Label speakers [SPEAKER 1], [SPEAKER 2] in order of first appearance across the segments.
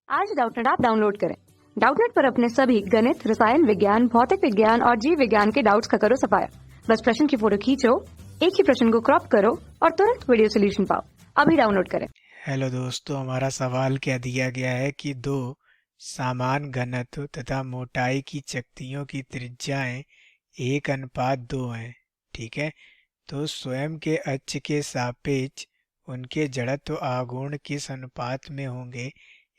[SPEAKER 1] आज Doubtnut app download करें। Doubtnut पर अपने सभी गणित, रसायन विज्ञान, भौतिक विज्ञान और जीव विज्ञान के डाउट्स का करो सफाया। बस प्रश्न की फोटो खींचो, एक ही प्रश्न को क्रॉप करो और तुरंत वीडियो सोल्यूशन पाओ। अभी डाउनलोड करें।
[SPEAKER 2] हेलो दोस्तों, हमारा सवाल क्या दिया गया है कि दो समान घनत्व तथा मोटाई की चकतियों की त्रिज्याएं 1:2 हैं। ठीक है, तो स्वयं के अक्ष के सापेक्ष उनके जड़त्व आघूर्ण किस अनुपात में होंगे,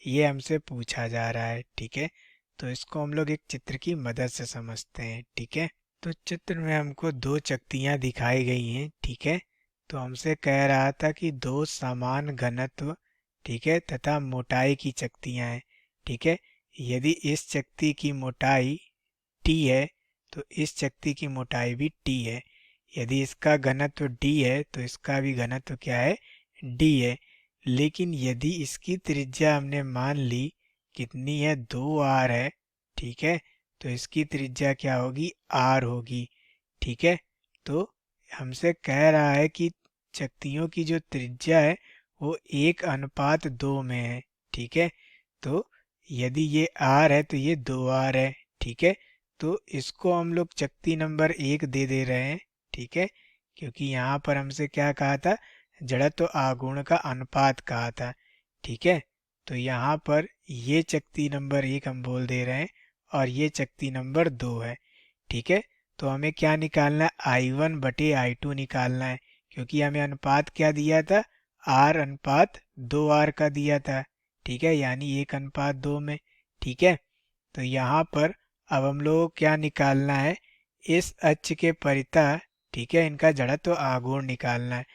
[SPEAKER 2] ये हमसे पूछा जा रहा है। ठीक है, तो इसको हम लोग एक चित्र की मदद से समझते हैं। ठीक है, तो चित्र में हमको दो चकतियां दिखाई गई हैं। ठीक है, तो हमसे कह रहा था कि दो समान घनत्व, ठीक है, तथा मोटाई की चकतियां हैं। ठीक है, यदि इस चकती की मोटाई t है तो इस चकती की मोटाई भी t है। यदि इसका घनत्व d है तो इसका भी घनत्व क्या है, d है। लेकिन यदि इसकी त्रिज्या हमने मान ली कितनी है, 2r है। ठीक है, तो इसकी त्रिज्या क्या होगी, r होगी। ठीक है, तो हमसे कह रहा है कि चकतियों की जो त्रिज्या है वो 1:2 में है। ठीक है, तो यदि ये r है तो ये 2r है। ठीक है, तो इसको हम लोग चकती नंबर 1 दे रहे हैं। ठीक है, क्योंकि यहाँ पर हमसे क्या कहा था, जड़त्व आघूर्ण का अनुपात कहा था। ठीक है, तो यहाँ पर ये चकती नंबर 1 हम बोल दे रहे हैं और ये चकती नंबर 2 है। ठीक है, तो हमें क्या निकालना है, I1/I2 निकालना है, क्योंकि हमें अनुपात क्या दिया था, R:2R का दिया था। ठीक है, यानी 1:2 में। ठीक है, तो यहाँ पर अब हम लोग को क्या निकालना है, इस अक्ष के परितः, ठीक है, इनका जड़त्व आघूर्ण निकालना है।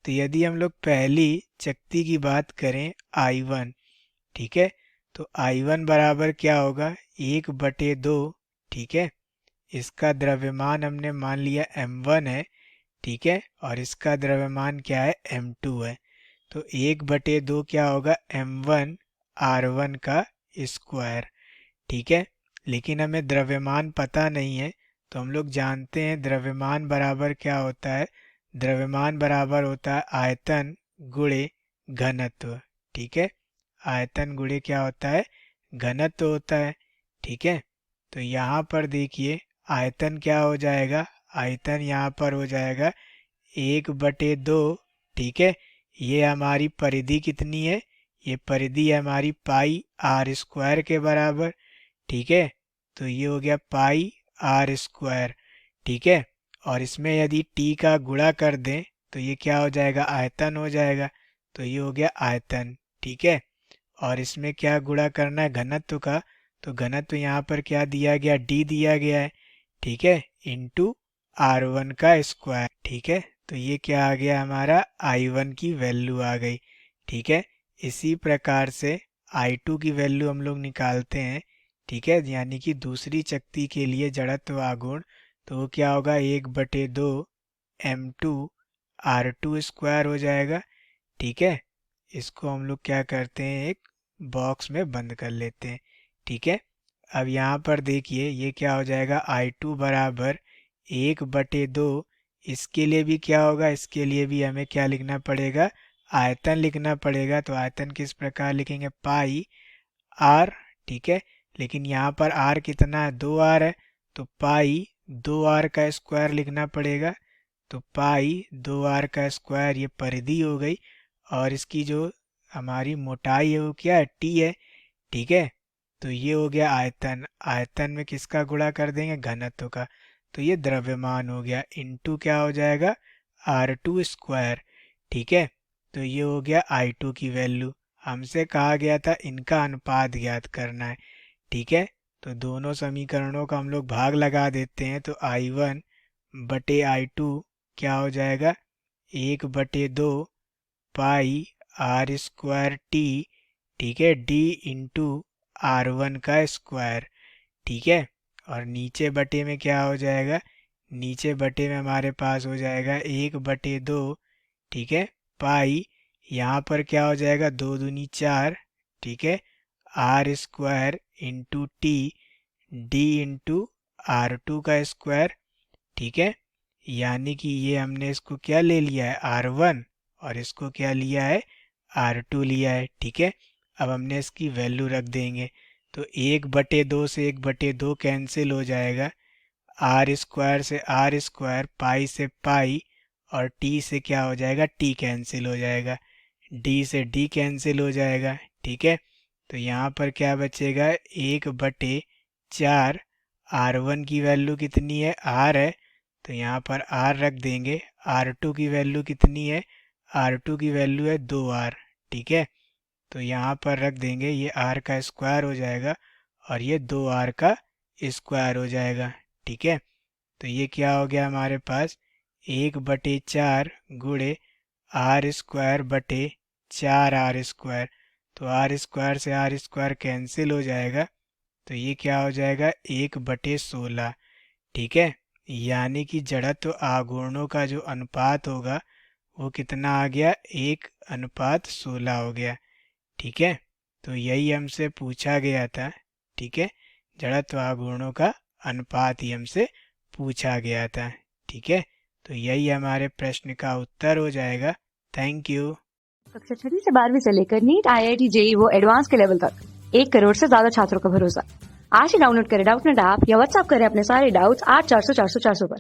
[SPEAKER 2] तो यदि हम लोग पहली चकती की बात करें I1, ठीक है, तो I1 बराबर क्या होगा, 1/2। ठीक है, इसका द्रव्यमान हमने मान लिया m1 है। ठीक है, और इसका द्रव्यमान क्या है, m2 है। तो 1/2 क्या होगा, m1 r1 का स्क्वायर। ठीक है, लेकिन हमें द्रव्यमान पता नहीं है, तो हम लोग जानते हैं द्रव्यमान बराबर क्या होता है, द्रव्यमान बराबर होता है आयतन गुणे घनत्व। ठीक है, आयतन गुणे क्या होता है, घनत्व होता है। ठीक है, तो यहाँ पर देखिए आयतन क्या हो जाएगा, आयतन यहाँ पर हो जाएगा 1/2। ठीक है, ये हमारी परिधि कितनी है, ये परिधि है हमारी πr² के बराबर। ठीक है, तो ये हो गया πr²। ठीक है, और इसमें यदि t का गुणा कर दें तो ये क्या हो जाएगा, आयतन हो जाएगा। तो ये हो गया आयतन। ठीक है, और इसमें क्या गुणा करना है, घनत्व का, तो घनत्व यहाँ पर क्या दिया गया, d दिया गया है। ठीक है, इंटू r1 का स्क्वायर। ठीक है, तो ये क्या आ गया, हमारा I1 की वैल्यू आ गई। ठीक है, इसी प्रकार से I2 की वैल्यू हम लोग निकालते हैं। ठीक है, यानी कि दूसरी चकती के लिए जड़त्व आघूर्ण, तो वो क्या होगा, 1/2 m2 r2² हो जाएगा। ठीक है, इसको हम लोग क्या करते हैं, एक बॉक्स में बंद कर लेते हैं। ठीक है, अब यहाँ पर देखिए ये क्या हो जाएगा, I2 बराबर 1/2। इसके लिए भी क्या होगा, इसके लिए भी हमें क्या लिखना पड़ेगा, आयतन लिखना पड़ेगा। तो आयतन किस प्रकार लिखेंगे, पाई आर। ठीक है, लेकिन यहाँ पर आर कितना है, 2r है, तो पाई 2r का स्क्वायर लिखना पड़ेगा। तो पाई 2r का स्क्वायर, ये परिधि हो गई, और इसकी जो हमारी मोटाई है वो क्या है, t है। ठीक है, तो ये हो गया आयतन, आयतन में किसका गुणा कर देंगे, घनत्व का, तो ये द्रव्यमान हो गया, इंटू क्या हो जाएगा, r2²। ठीक है, तो ये हो गया I2 की वैल्यू। हमसे कहा गया था इनका अनुपात ज्ञात करना है। ठीक है, तो दोनों समीकरणों का हम लोग भाग लगा देते हैं, तो I1/I2 क्या हो जाएगा, 1/2 πr²t। ठीक है, d इंटू r1 का स्क्वायर। ठीक है, और नीचे बटे में क्या हो जाएगा, नीचे बटे में हमारे पास हो जाएगा 1/2। ठीक है, पाई यहाँ पर क्या हो जाएगा, 2 दूनी 4। ठीक है, r² into T, D into r2 का स्क्वायर। ठीक है, यानी कि ये हमने इसको क्या ले लिया है, r1, और इसको क्या लिया है, r2 लिया है। ठीक है, अब हमने इसकी वैल्यू रख देंगे। तो 1/2 से 1/2 कैंसिल हो जाएगा, आर स्क्वायर से आर स्क्वायर, पाई से पाई, और टी से क्या हो जाएगा, टी कैंसिल हो जाएगा, डी से डी कैंसिल हो जाएगा। ठीक है, तो यहाँ पर क्या बचेगा, 1/4। R1 की वैल्यू कितनी है, R है, तो यहाँ पर R रख देंगे। R2 की वैल्यू कितनी है, R2 की वैल्यू है 2R। ठीक है, तो यहाँ पर रख देंगे, ये R का स्क्वायर हो जाएगा और ये 2R का स्क्वायर हो जाएगा। ठीक है, तो ये क्या हो गया हमारे पास, 1/4 गुणे R स्क्वायर बटे 4R स्क्वायर। तो R स्क्वायर से R स्क्वायर कैंसिल हो जाएगा, तो ये क्या हो जाएगा, 1/16। ठीक है, यानी कि जड़त्व आघूर्णों का जो अनुपात होगा वो कितना आ गया, 1/16 हो गया। ठीक है, तो यही हमसे पूछा गया था। ठीक है, जड़त्व आघूर्णों का अनुपात ही हमसे पूछा गया था। ठीक है, तो यही हमारे प्रश्न का उत्तर हो जाएगा। Thank you.
[SPEAKER 1] कक्षा 6वीं से 12वीं से लेकर नीट, IIT, JEE वो एडवांस के लेवल तक 1 करोड़ से ज्यादा छात्रों का भरोसा। आज ही डाउनलोड करें डाउटनेट ऐप या व्हाट्सएप करें अपने सारे डाउट्स 8400 400 400 पर।